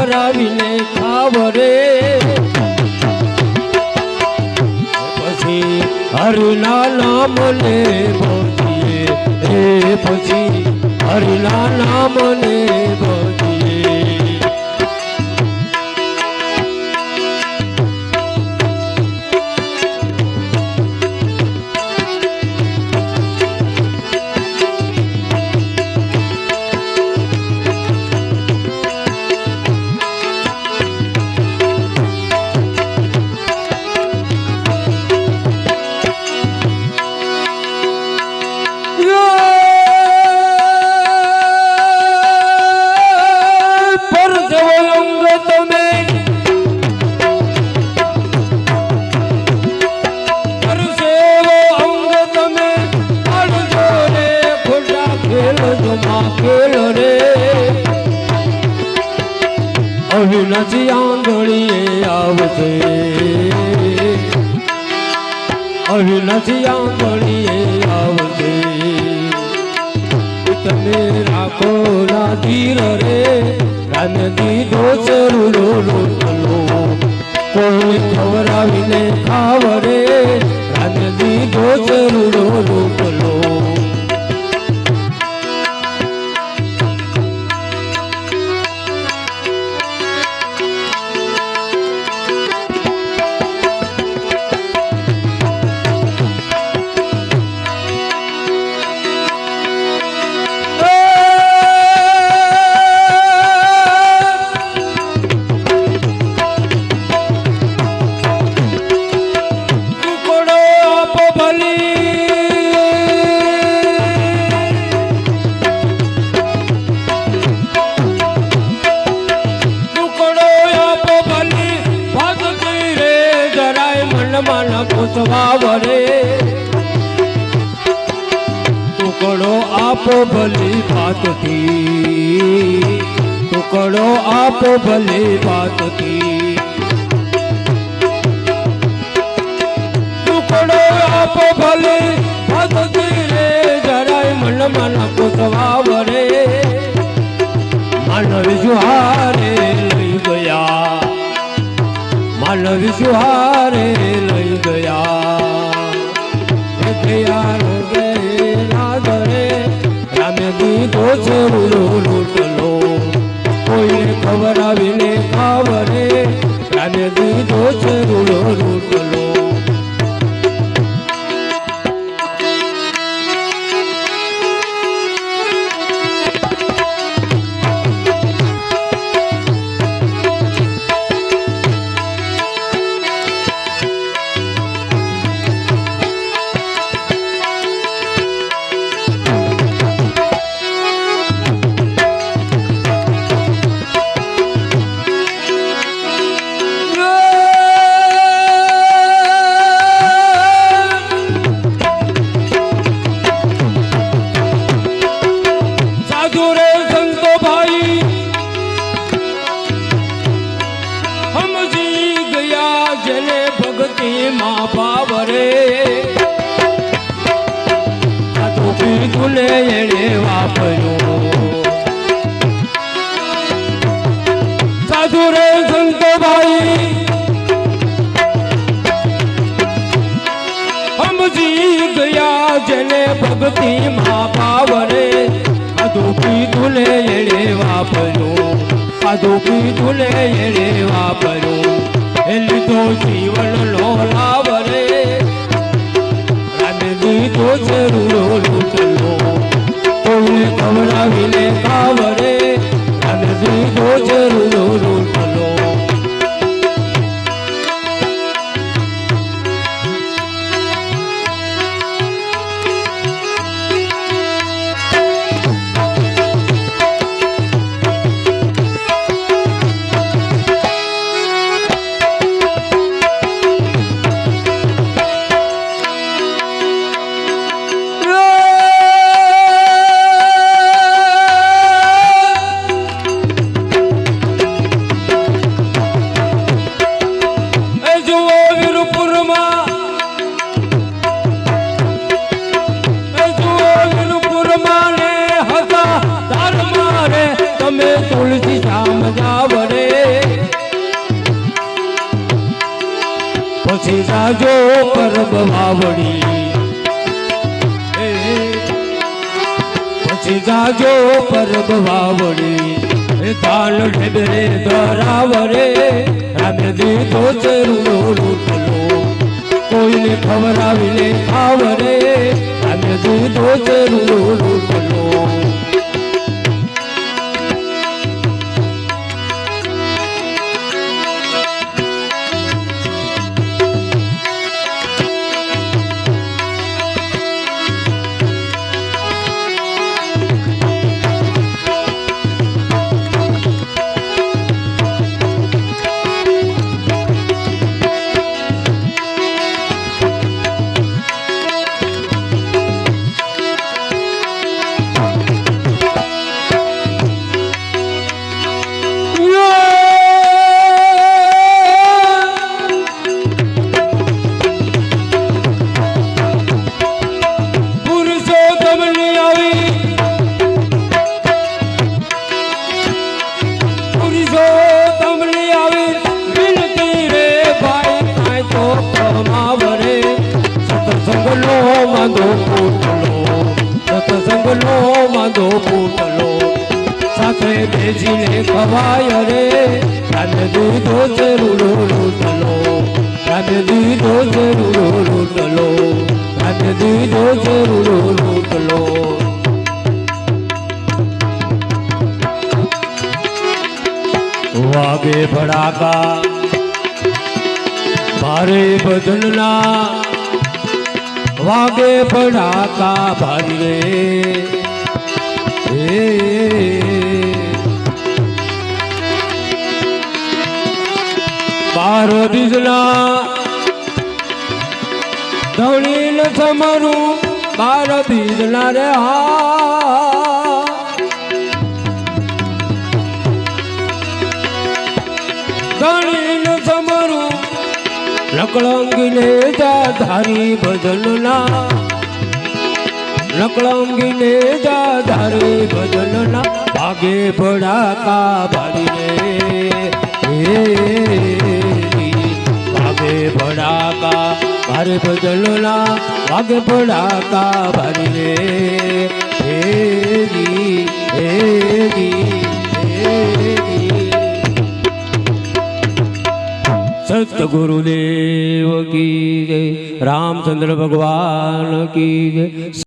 ખવરાવીને ખાવરે પછી હરિના નામને ભજીએ એ પછી હરિના નામને ભજીએ નથી આંગળીએ આવશે હવે નથી આંગળીએ આવશે તમે રાખો ના ધીર રે રામ દીધો ચરૂડો રોટલો કોઈ ખવરાવીને ખાવરે રામ દીધો ચરૂડો રોટલો વાવરે ટુકડો આપો ભલી ભાતથી ટુકડો આપો ભલી ભાતથી ટુકડો આપો ભલી ભાતથી રે જરાય મનમાં કોસવાવરે માનવ જુહારે લઈ ગયા માનવ જુહારે લઈ ગયા રામે દીધો ચરૂડો રોટલો કોઈને ખવરાવીને ખાવરે રામે દીધો ચરૂડો રોટલો સાધુ રે સંતો ભાઈ સમજી ગયા જેને ભક્તિ માં પાવરે સાધુ કીધું લે એણે વાપર્યું સાધુ કીધું લે એણે વાપર્યું એ લીધો જીવન નો લાવ રે રામે દીધો ચરૂડો રોટલો કોઈને ખવરાવીને ખાવરે રામે દીધો ચરૂડો રોટલો વાવડી પછી જાજો પરબ વાવડી તાલ ઢેબરે ધરાવરે રામે દીધો છે રૂડો લૂટલો કોઈને ખવડાવી લે ખાવરે રામે દીધો છે રૂડો લૂટલો સત્સંગનો માંદો પૂતલો સાથે બેજીને ખવાય રે રામે દીધો છે રૂડો લૂટલો રામે દીધો છે રૂડો લૂટલો રામે દીધો છે રૂડો લૂટલો વાગે ભડાકા ભારે ભજનના વાગે ભડાકા ભારી રે બાર બીજના ધવણી ન સમરું બાર બીજના રે હા ધવણી ન સમરું લકળંગીને જા ધારી ભજનના લકળંગીને જા ધારી ભજનના ભાગે ભડાકા ભારી રે ભાગે ભડાકા ભારે ભજનના ભાગે ભડાકા ભારી રે सतगुरुदेव की जय रामचंद्र भगवान की जय।